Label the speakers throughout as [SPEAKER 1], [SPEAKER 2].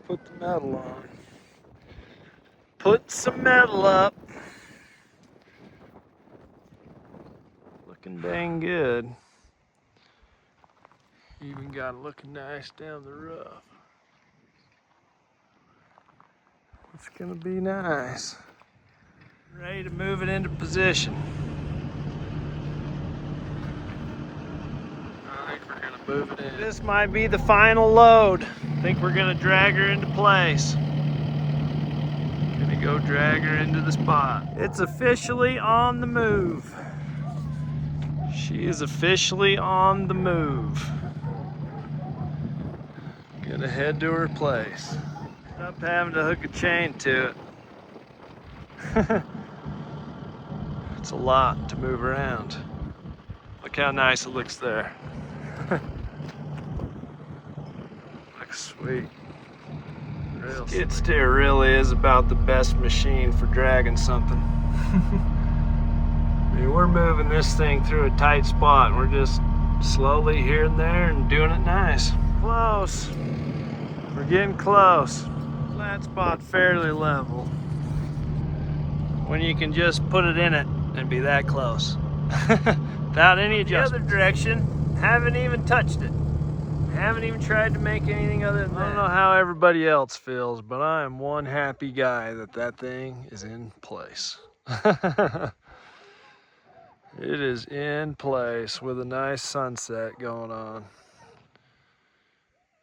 [SPEAKER 1] Put the metal on. Put some metal up. Looking dang good. Even got it looking nice down the rough. It's gonna be nice. Ready to move it into position. I think we're gonna move it in. This might be the final load. I think we're gonna drag her into place. Gonna go drag her into the spot. It's officially on the move. She is officially on the move. Gonna head to her place. Up having to hook a chain to it. It's a lot to move around. Look how nice it looks there. Looks sweet. Skid steer really is about the best machine for dragging something. I mean, we're moving this thing through a tight spot and we're just slowly here and there and doing it nice. Close. We're getting close. Flat spot fairly level. When you can just put it in it and be that close. Without any adjustment. The other direction, haven't even touched it. Haven't even tried to make anything other than that. I don't know how everybody else feels, but I am one happy guy that that thing is in place. It is in place with a nice sunset going on.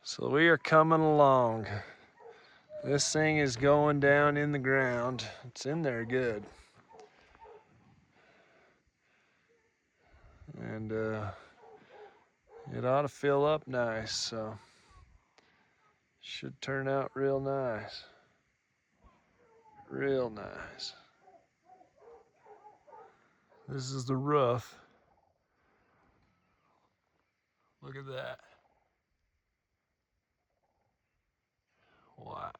[SPEAKER 1] So we are coming along. This thing is going down in the ground. It's in there good. And it ought to fill up nice, so should turn out real nice. Real nice. This is the roof. Look at that. Wow.